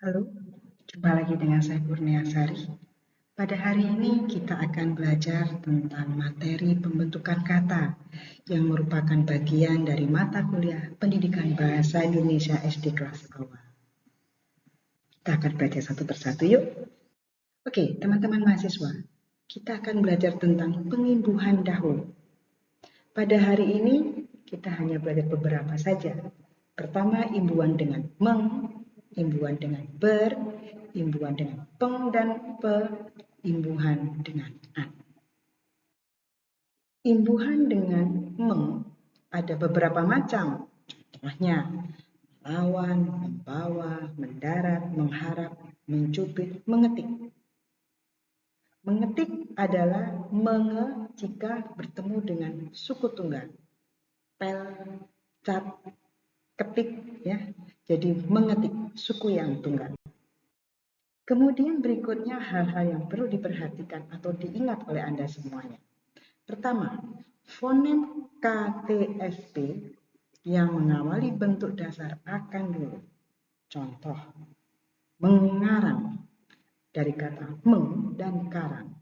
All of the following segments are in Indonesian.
Halo, jumpa lagi dengan saya Kurniasari. Pada hari ini kita akan belajar tentang materi pembentukan kata yang merupakan bagian dari mata kuliah Pendidikan Bahasa Indonesia SD kelas awal. Kita akan belajar satu persatu yuk. Oke, teman-teman mahasiswa, kita akan belajar tentang pengimbuhan dahulu. Pada hari ini kita hanya belajar beberapa saja. Pertama, imbuhan dengan meng, imbuhan dengan ber, imbuhan dengan peng dan pe, imbuhan dengan an. Imbuhan dengan meng ada beberapa macam. Contohnya, melawan, membawa, mendarat, mengharap, mencubit, mengetik. Mengetik adalah menge jika bertemu dengan suku tunggal. Pel, cap, ketik, ya. Jadi mengetik suku yang tunggal. Kemudian berikutnya hal-hal yang perlu diperhatikan atau diingat oleh Anda semuanya. Pertama, fonem KTSP yang mengawali bentuk dasar akan dulu. Contoh, mengarang dari kata meng dan karang.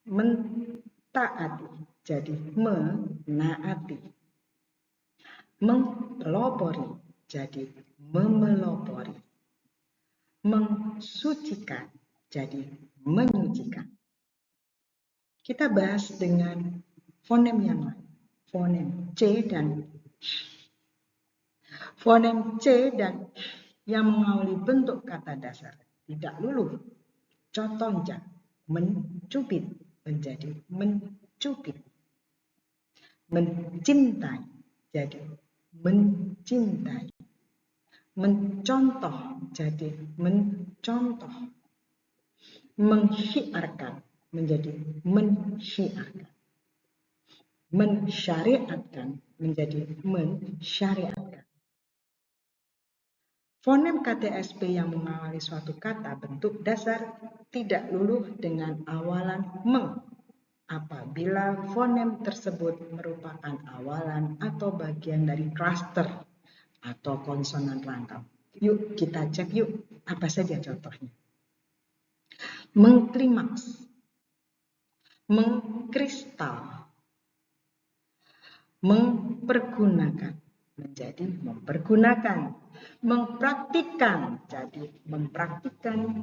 Mentaati jadi menaati. Mempelopori jadi memelopori. Mensucikan jadi menyucikan. Kita bahas dengan fonem yang lain. Fonem C dan fonem C dan yang mengawali bentuk kata dasar tidak luluh. Contohnya, mencubit menjadi mencubit. Mencintai jadi mencintai. Mencontoh jadi mencontoh. Mensyiarkan menjadi mensyiarkan. Mensyariatkan menjadi mensyariatkan. Fonem KTSP yang mengawali suatu kata bentuk dasar tidak luluh dengan awalan meng apabila fonem tersebut merupakan awalan atau bagian dari klaster atau konsonan rangkap. Yuk kita cek yuk apa saja contohnya. Mengklimaks, mengkristal, mempergunakan menjadi mempergunakan, mempraktikkan jadi mempraktikkan,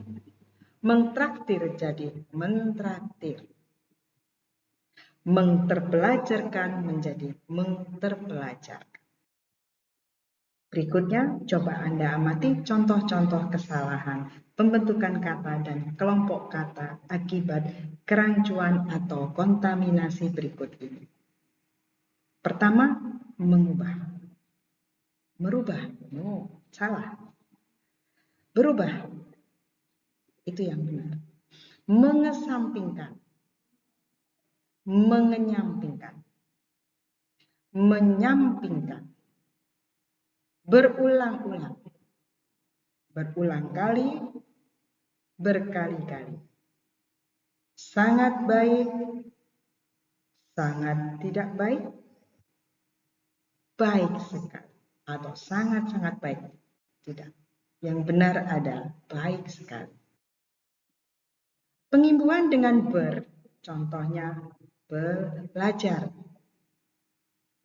mentraktir jadi mentraktir, menterpelajarkan menjadi menterpelajarkan. Berikutnya, coba Anda amati contoh-contoh kesalahan pembentukan kata dan kelompok kata akibat kerancuan atau kontaminasi berikut ini. Pertama, mengubah. Merubah, no, salah. Berubah, itu yang benar. Mengesampingkan, mengenyampingkan, menyampingkan, berulang-ulang, berulang kali, berkali-kali, sangat baik, sangat tidak baik, baik sekali, atau sangat-sangat baik. Tidak. Yang benar adalah baik sekali. Pengimbuhan dengan ber, contohnya belajar,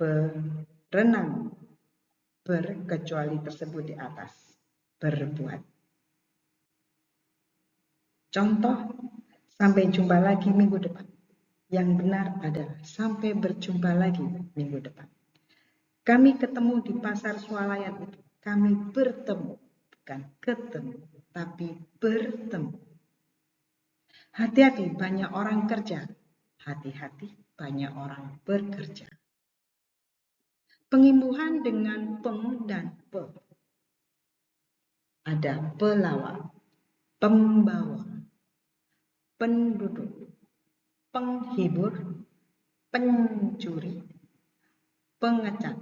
berenang, berkecuali tersebut di atas, berbuat. Contoh, sampai jumpa lagi minggu depan. Yang benar adalah sampai berjumpa lagi minggu depan. Kami ketemu di pasar swalayan itu. Kami bertemu, bukan ketemu, tapi bertemu. Hati-hati banyak orang kerja. Hati-hati banyak orang bekerja. Pengimbuhan dengan peng dan pe. Ada pelawak, pembawa, penduduk, penghibur, pencuri, pengecat.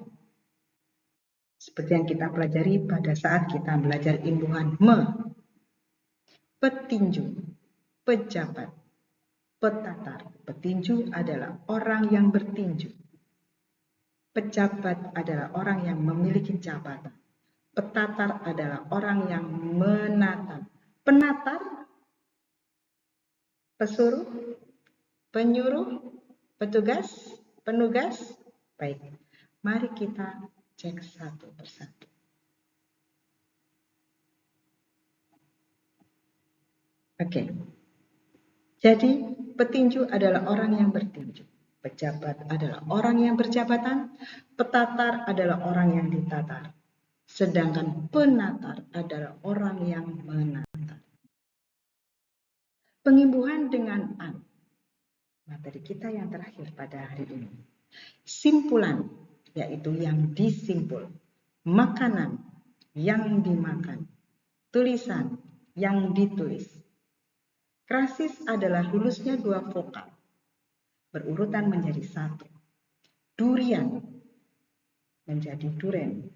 Seperti yang kita pelajari pada saat kita belajar imbuhan me. Petinju, pejabat, petatar. Petinju adalah orang yang bertinju. Pejabat adalah orang yang memiliki jabatan. Petatar adalah orang yang menata. Penatar, pesuruh, penyuruh, petugas, penugas. Baik, mari kita cek satu persatu. Oke, jadi petinju adalah orang yang bertinju. Pejabat adalah orang yang berjabatan. Petatar adalah orang yang ditatar. Sedangkan penatar adalah orang yang menata. Pengimbuhan dengan an. Materi kita yang terakhir pada hari ini. Simpulan, yaitu yang disimpul. Makanan, yang dimakan. Tulisan, yang ditulis. Krasis adalah lulusnya dua vokal, berurutan menjadi satu. Durian menjadi duren,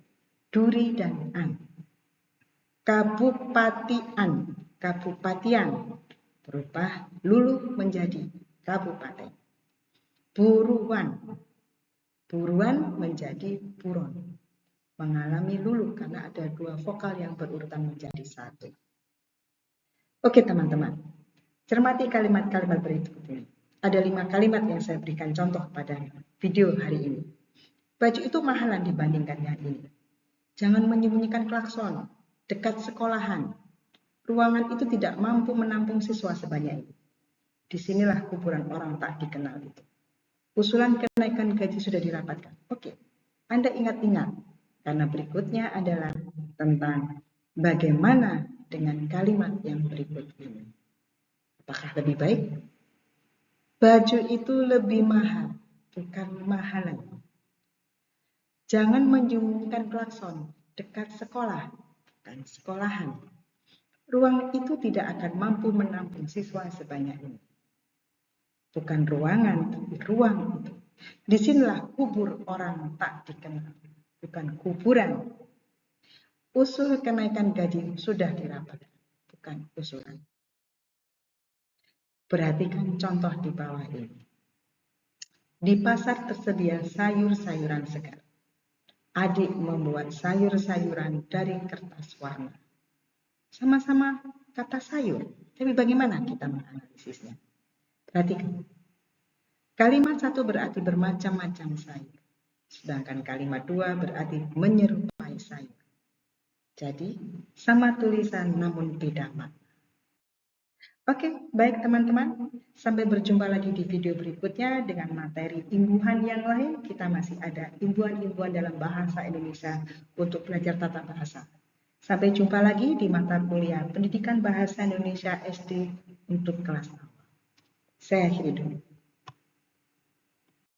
duri dan an. Kabupatian, kabupatian, berubah lulu menjadi kabupaten. Buruan, buruan menjadi buron. Mengalami lulu karena ada dua vokal yang berurutan menjadi satu. Oke teman-teman, cermati kalimat-kalimat berikut ini. Ada 5 kalimat yang saya berikan contoh pada video hari ini. Baju itu mahalan dibandingkan yang ini. Jangan menyembunyikan klakson, dekat sekolahan. Ruangan itu tidak mampu menampung siswa sebanyak ini. Disinilah kuburan orang tak dikenal itu. Usulan kenaikan gaji sudah dirapatkan. Oke, Anda ingat-ingat, karena berikutnya adalah tentang bagaimana dengan kalimat yang berikut ini. Apakah lebih baik? Baju itu lebih mahal, bukan mahalan. Jangan menyembunyikan klakson, dekat sekolah, bukan sekolahan. Ruang itu tidak akan mampu menampung siswa sebanyak ini. Bukan ruangan, tapi ruang itu. Disinilah kubur orang tak dikenal, bukan kuburan. Usul kenaikan gaji sudah dirapatkan, bukan usulan. Perhatikan contoh di bawah ini. Di pasar tersedia sayur-sayuran segar. Adik membuat sayur-sayuran dari kertas warna. Sama-sama kata sayur, tapi bagaimana kita menganalisisnya? Perhatikan. Kalimat 1 berarti bermacam-macam sayur. Sedangkan kalimat 2 berarti menyerupai sayur. Jadi, sama tulisan namun beda makna. Oke, baik teman-teman. Sampai berjumpa lagi di video berikutnya dengan materi imbuhan yang lain. Kita masih ada imbuhan-imbuhan dalam bahasa Indonesia untuk belajar tata bahasa. Sampai jumpa lagi di mata kuliah Pendidikan Bahasa Indonesia SD untuk kelas awal. Saya akhiri dulu.